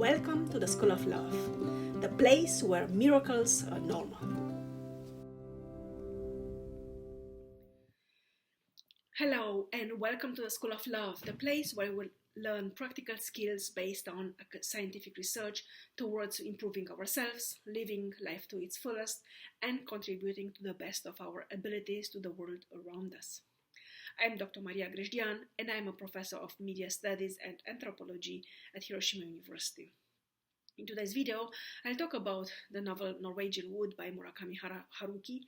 Welcome to the School of Love, the place where miracles are normal. Hello and welcome to the School of Love, the place where we'll learn practical skills based on scientific research towards improving ourselves, living life to its fullest, and contributing to the best of our abilities to the world around us. I'm Dr. Maria Grajdian, and I'm a professor of media studies and anthropology at Hiroshima University. In today's video, I'll talk about the novel Norwegian Wood by Murakami Haruki,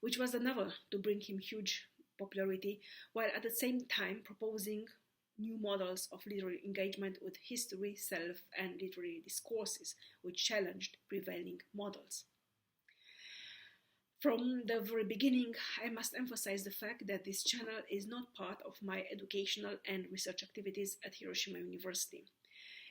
which was a novel to bring him huge popularity, while at the same time proposing new models of literary engagement with history, self, and literary discourses, which challenged prevailing models. From the very beginning, I must emphasize the fact that this channel is not part of my educational and research activities at Hiroshima University.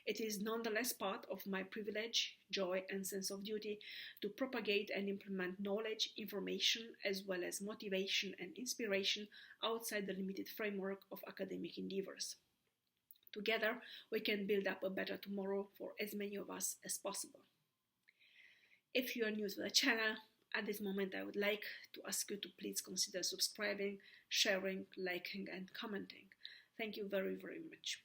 It is nonetheless part of my privilege, joy, and sense of duty to propagate and implement knowledge, information, as well as motivation and inspiration outside the limited framework of academic endeavors. Together, we can build up a better tomorrow for as many of us as possible. If you are new to the channel, at this moment I would like to ask you to please consider subscribing, sharing, liking, and commenting. Thank you very, very much.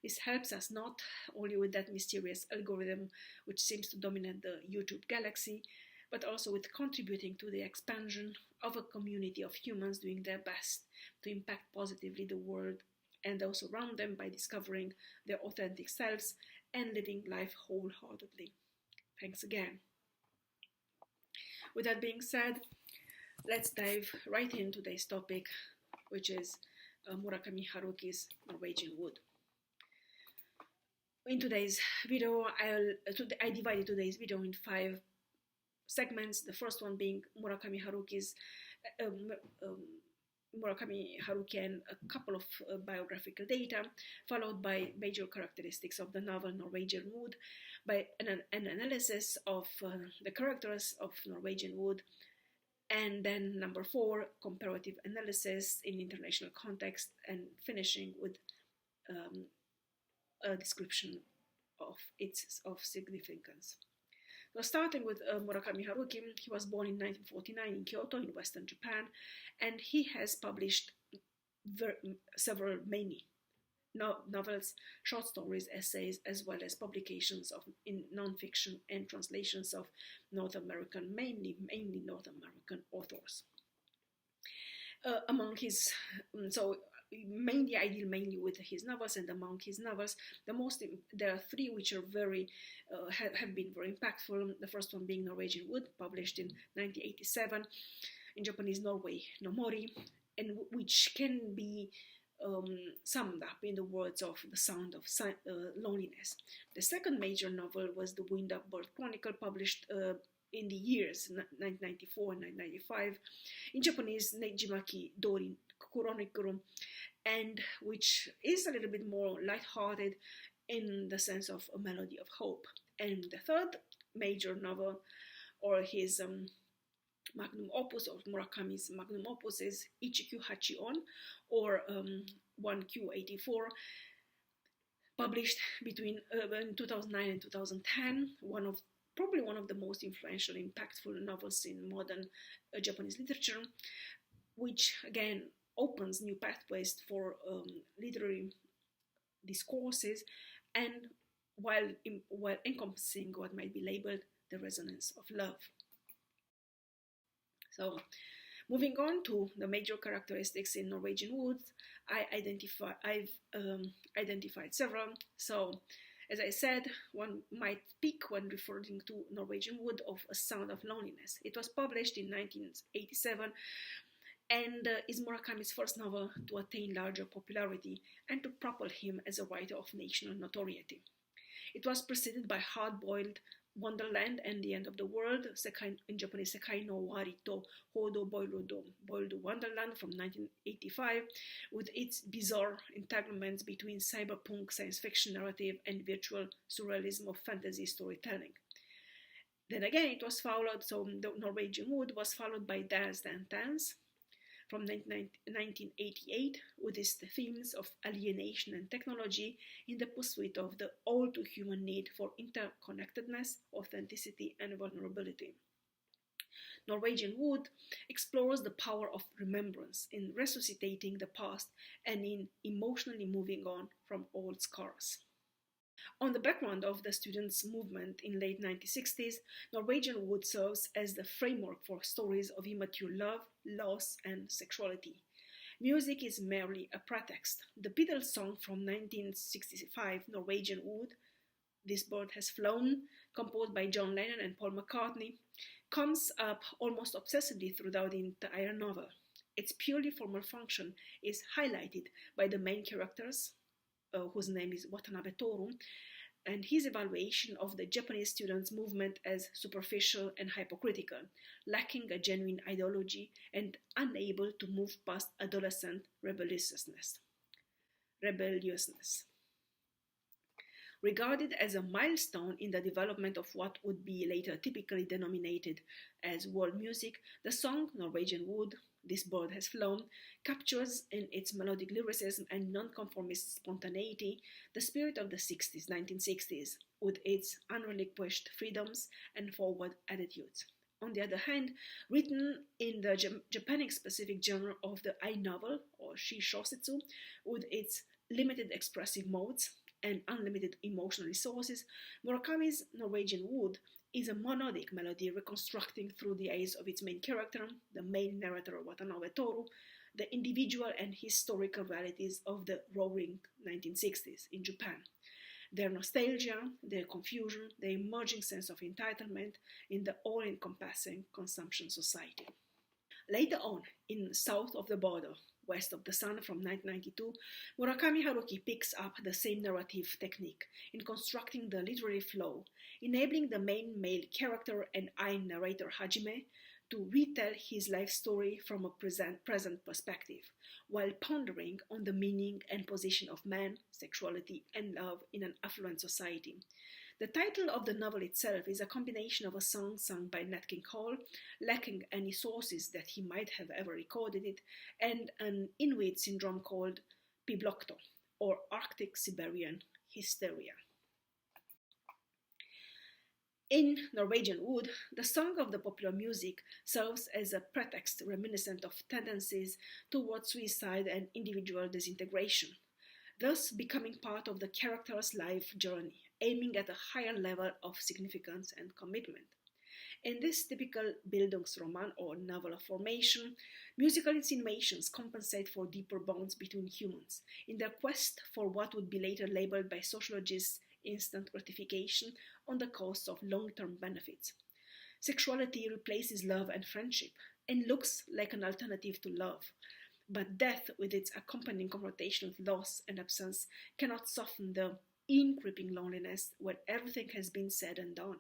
This helps us not only with that mysterious algorithm which seems to dominate the YouTube galaxy, but also with contributing to the expansion of a community of humans doing their best to impact positively the world and those around them by discovering their authentic selves and living life wholeheartedly. Thanks again. With that being said, let's dive right into today's topic, which is Murakami Haruki's Norwegian Wood. In today's video, I divided today's video in 5 segments. The first one being Murakami Haruki and a couple of biographical data, followed by major characteristics of the novel Norwegian Wood, by an analysis of the characters of Norwegian Wood, and then number 4, comparative analysis in international context, and finishing with a description of its significance. So starting with Murakami Haruki, he was born in 1949 in Kyoto in Western Japan, and he has published several many novels, short stories, essays, as well as publications in non-fiction and translations of North American, mainly North American authors. Among his, I deal mainly with his novels, and among his novels, there are 3 which are have been very impactful. The first one being Norwegian Wood, published in 1987, in Japanese Norway no Mori, and which can be summed up in the words of The Sound of Loneliness. The second major novel was The Wind Up Bird Chronicle, published in the years 1994 and 1995, in Japanese Nejimaki Dori Kuronikuru, and which is a little bit more light-hearted in the sense of a melody of hope. And the third major novel, or his magnum opus, or Murakami's magnum opus, is Ichikyu Hachi-on, or 1Q84, published between 2009 and 2010, probably one of the most influential, impactful novels in modern Japanese literature, which again opens new pathways for literary discourses, and while encompassing what might be labeled the resonance of love. So, moving on to the major characteristics in Norwegian Wood, I've identified several. So, as I said, one might speak when referring to Norwegian Wood of A Sound of Loneliness. It was published in 1987 and is Murakami's first novel to attain larger popularity and to propel him as a writer of national notoriety. It was preceded by Hard-Boiled Wonderland and The End of the World, in Japanese Sekai no Wari to Hodo Boiled Wonderland from 1985, with its bizarre entanglements between cyberpunk science fiction narrative and virtual surrealism of fantasy storytelling. Then again, it was followed, so the Norwegian Wood was followed by Dance, Dance, Dance, from 1988 with its themes of alienation and technology in the pursuit of the all-too-human need for interconnectedness, authenticity, and vulnerability. Norwegian Wood explores the power of remembrance in resuscitating the past and in emotionally moving on from old scars. On the background of the students' movement in late 1960s, Norwegian Wood serves as the framework for stories of immature love, loss, and sexuality. Music is merely a pretext. The Beatles song from 1965, Norwegian Wood, This Bird Has Flown, composed by John Lennon and Paul McCartney, comes up almost obsessively throughout the entire novel. Its purely formal function is highlighted by the main characters, whose name is Watanabe Toru, and his evaluation of the Japanese students' movement as superficial and hypocritical, lacking a genuine ideology and unable to move past adolescent rebelliousness. Regarded as a milestone in the development of what would be later typically denominated as world music, the song Norwegian Wood, This Bird Has Flown, captures in its melodic lyricism and nonconformist spontaneity the spirit of the 1960s, with its unrelinquished freedoms and forward attitudes. On the other hand, written in the Japanese-specific genre of the ai novel, or shishousetsu, with its limited expressive modes and unlimited emotional resources, Murakami's Norwegian Wood is a monodic melody reconstructing through the eyes of its main character, the main narrator Watanabe Toru, the individual and historical realities of the roaring 1960s in Japan. Their nostalgia, their confusion, their emerging sense of entitlement in the all-encompassing consumption society. Later on, in South of the Border, West of the Sun from 1992, Murakami Haruki picks up the same narrative technique in constructing the literary flow, enabling the main male character and ai narrator Hajime to retell his life story from a present perspective, while pondering on the meaning and position of man, sexuality, and love in an affluent society. The title of the novel itself is a combination of a song sung by Nat King Cole, lacking any sources that he might have ever recorded it, and an Inuit syndrome called Piblokto, or Arctic Siberian hysteria. In Norwegian Wood, the song of the popular music serves as a pretext reminiscent of tendencies towards suicide and individual disintegration, thus becoming part of the character's life journey, aiming at a higher level of significance and commitment. In this typical Bildungsroman or novel of formation, musical insinuations compensate for deeper bonds between humans in their quest for what would be later labeled by sociologists instant gratification on the cost of long-term benefits. Sexuality replaces love and friendship and looks like an alternative to love, but death, with its accompanying confrontation with loss and absence, cannot soften the in-creeping loneliness when everything has been said and done.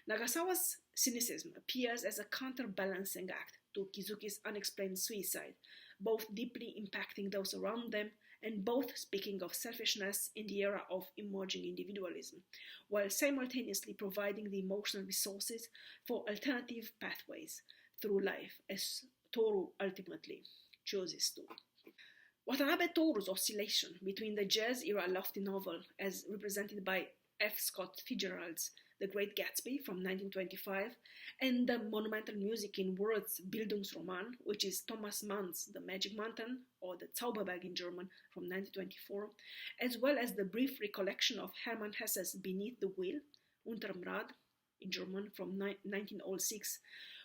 Nagasawa's cynicism appears as a counterbalancing act to Kizuki's unexplained suicide, both deeply impacting those around them and both speaking of selfishness in the era of emerging individualism, while simultaneously providing the emotional resources for alternative pathways through life, as Toru ultimately chooses to. Watanabe Toru's oscillation between the jazz-era lofty novel, as represented by F. Scott Fitzgerald's The Great Gatsby from 1925, and the monumental music in words Bildungsroman, which is Thomas Mann's The Magic Mountain, or The Zauberberg in German, from 1924, as well as the brief recollection of Hermann Hesse's Beneath the Wheel, Unterm Rad, in German, from 1906,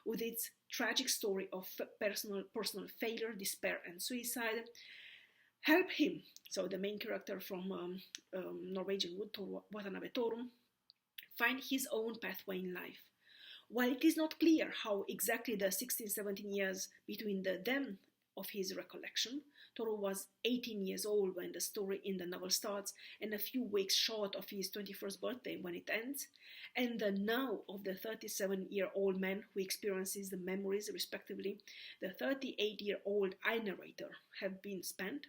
with its tragic story of personal failure, despair, and suicide, help him, so the main character from Norwegian Wood, Watanabe Toru, find his own pathway in life. While it is not clear how exactly the 16-17 years between them of his recollection, Toru was 18 years old when the story in the novel starts and a few weeks short of his 21st birthday when it ends, and the now of the 37-year-old man who experiences the memories respectively the 38-year-old ai narrator have been spent,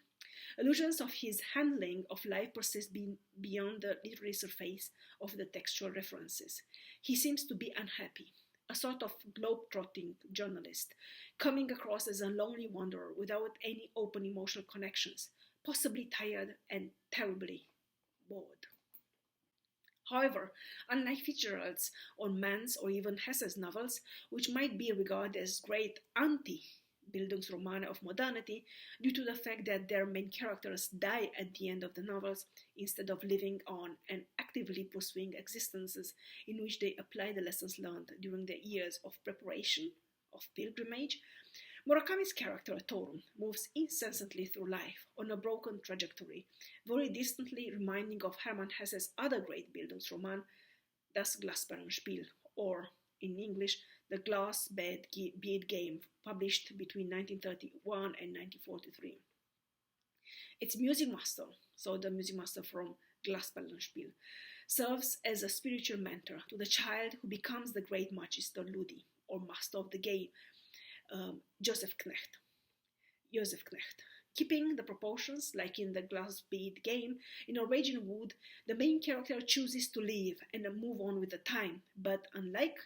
illusions of his handling of life persist beyond the literary surface of the textual references. He seems to be unhappy, a sort of globe-trotting journalist, coming across as a lonely wanderer without any open emotional connections, possibly tired and terribly bored. However, unlike Fitzgerald's own Mann's or even Hesse's novels, which might be regarded as great anti-Bildungsromane of modernity due to the fact that their main characters die at the end of the novels instead of living on and actively pursuing existences in which they apply the lessons learned during their years of preparation, of pilgrimage, Murakami's character Torun moves incessantly through life on a broken trajectory, very distantly reminding of Hermann Hesse's other great Bildungsroman, Das Glasperlenspiel, or in English, The Glass Bead Game, published between 1931 and 1943. Its music master, so the music master from Glasperlenspiel, serves as a spiritual mentor to the child who becomes the great Magister Ludi, or master of the game, Joseph Knecht. Keeping the proportions, like in the glass bead game, in Norwegian Wood, the main character chooses to live and move on with the time, but unlike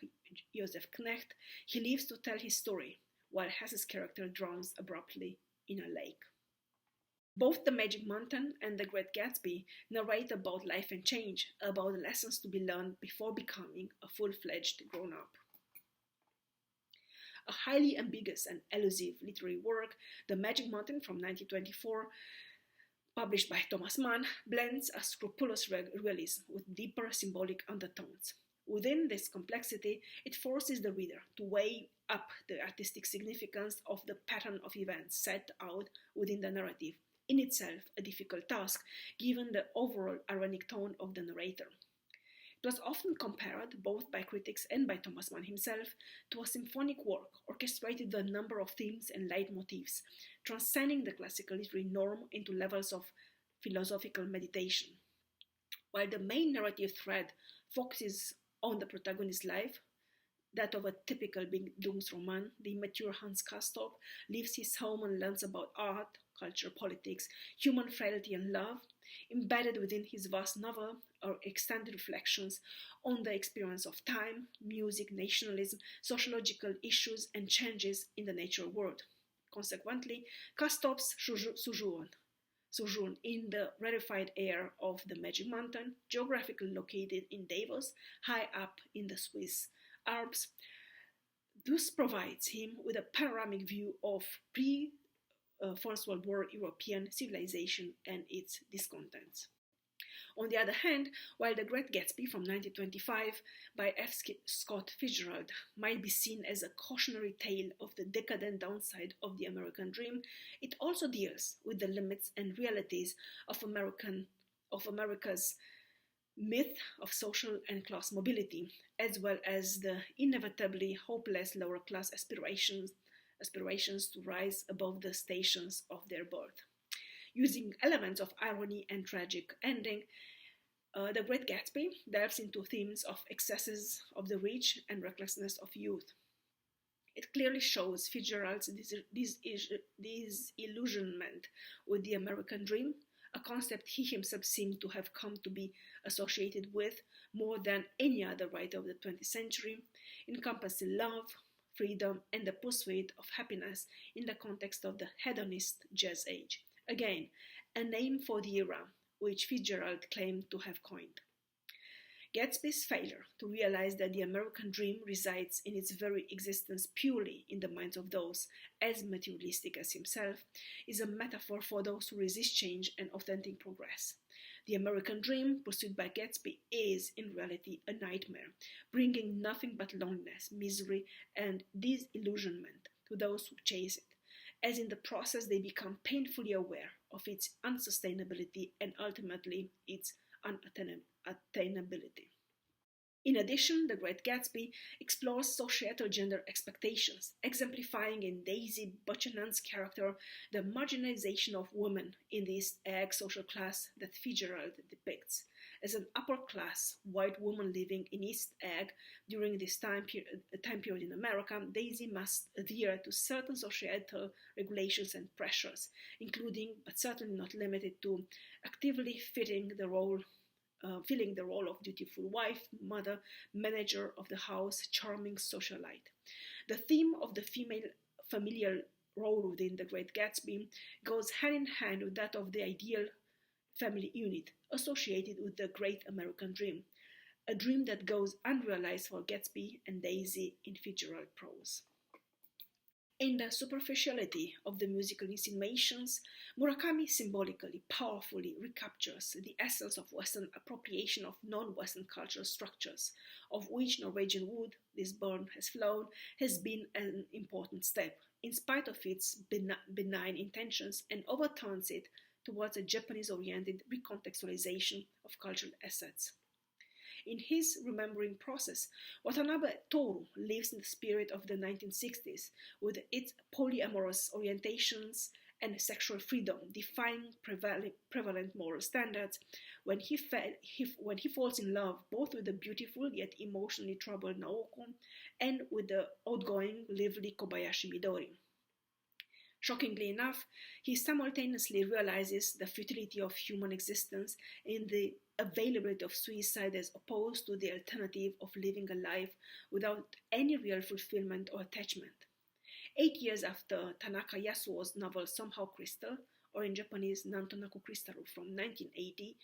Joseph Knecht, he lives to tell his story, while Hesse's character drowns abruptly in a lake. Both The Magic Mountain and The Great Gatsby narrate about life and change, about the lessons to be learned before becoming a full-fledged grown-up. A highly ambiguous and elusive literary work, The Magic Mountain from 1924, published by Thomas Mann, blends a scrupulous realism with deeper symbolic undertones. Within this complexity, it forces the reader to weigh up the artistic significance of the pattern of events set out within the narrative, in itself a difficult task, given the overall ironic tone of the narrator. It was often compared, both by critics and by Thomas Mann himself, to a symphonic work orchestrated with a number of themes and leitmotifs, transcending the classical literary norm into levels of philosophical meditation. While the main narrative thread focuses on the protagonist's life, that of a typical Bildungsroman, the immature Hans Castorp leaves his home and learns about art, culture, politics, human frailty and love. Embedded within his vast novel are extended reflections on the experience of time, music, nationalism, sociological issues and changes in the natural world. Consequently, Castorp's sojourn in the rarefied air of the Magic Mountain, geographically located in Davos, high up in the Swiss Alps, thus provides him with a panoramic view of First World War European civilization and its discontents. On the other hand, while The Great Gatsby from 1925 by F. Scott Fitzgerald might be seen as a cautionary tale of the decadent downside of the American dream, it also deals with the limits and realities of America's myth of social and class mobility, as well as the inevitably hopeless lower class aspirations to rise above the stations of their birth. Using elements of irony and tragic ending, The Great Gatsby delves into themes of excesses of the rich and recklessness of youth. It clearly shows Fitzgerald's disillusionment with the American dream, a concept he himself seemed to have come to be associated with more than any other writer of the 20th century, encompassing love, freedom, and the pursuit of happiness in the context of the hedonist jazz age. Again, a name for the era which Fitzgerald claimed to have coined. Gatsby's failure to realize that the American dream resides in its very existence purely in the minds of those as materialistic as himself is a metaphor for those who resist change and authentic progress. The American dream pursued by Gatsby is, in reality, a nightmare, bringing nothing but loneliness, misery, and disillusionment to those who chase it, as in the process they become painfully aware of its unsustainability and ultimately its unattainability. In addition, The Great Gatsby explores societal gender expectations, exemplifying in Daisy Buchanan's character the marginalization of women in the East Egg social class that Fitzgerald depicts. As an upper-class white woman living in East Egg during this time period in America, Daisy must adhere to certain societal regulations and pressures, including, but certainly not limited to, actively fitting the role filling the role of dutiful wife, mother, manager of the house, charming socialite. The theme of the female familial role within The Great Gatsby goes hand in hand with that of the ideal family unit associated with the great American dream, a dream that goes unrealized for Gatsby and Daisy in Fitzgerald prose. In the superficiality of the musical insinuations, Murakami symbolically, powerfully recaptures the essence of Western appropriation of non-Western cultural structures, of which Norwegian Wood, This Bird Has Flown, has been an important step, in spite of its benign intentions, and overturns it towards a Japanese-oriented recontextualization of cultural assets. In his remembering process, Watanabe Toru lives in the spirit of the 1960s, with its polyamorous orientations and sexual freedom defying prevalent moral standards when he falls in love both with the beautiful yet emotionally troubled Naoko and with the outgoing, lively Kobayashi Midori. Shockingly enough, he simultaneously realizes the futility of human existence in the availability of suicide as opposed to the alternative of living a life without any real fulfillment or attachment. 8 years after Tanaka Yasuo's novel Somehow Crystal, or in Japanese Nantonaku Crystaru from 1980,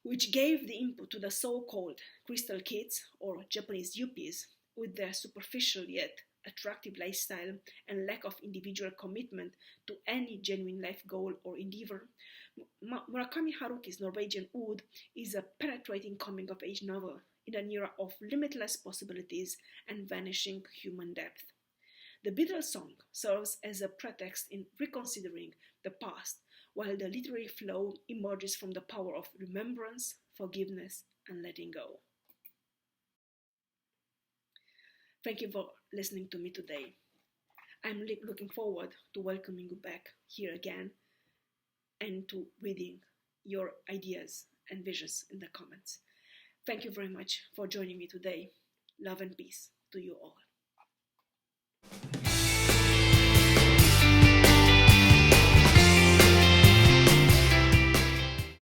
which gave the input to the so-called Crystal Kids, or Japanese yuppies, with their superficial yet attractive lifestyle and lack of individual commitment to any genuine life goal or endeavor, Murakami Haruki's Norwegian Wood is a penetrating coming-of-age novel in an era of limitless possibilities and vanishing human depth. The Beatles song serves as a pretext in reconsidering the past, while the literary flow emerges from the power of remembrance, forgiveness, and letting go. Thank you for listening to me today. I'm looking forward to welcoming you back here again and to reading your ideas and visions in the comments. Thank you very much for joining me today. Love and peace to you all.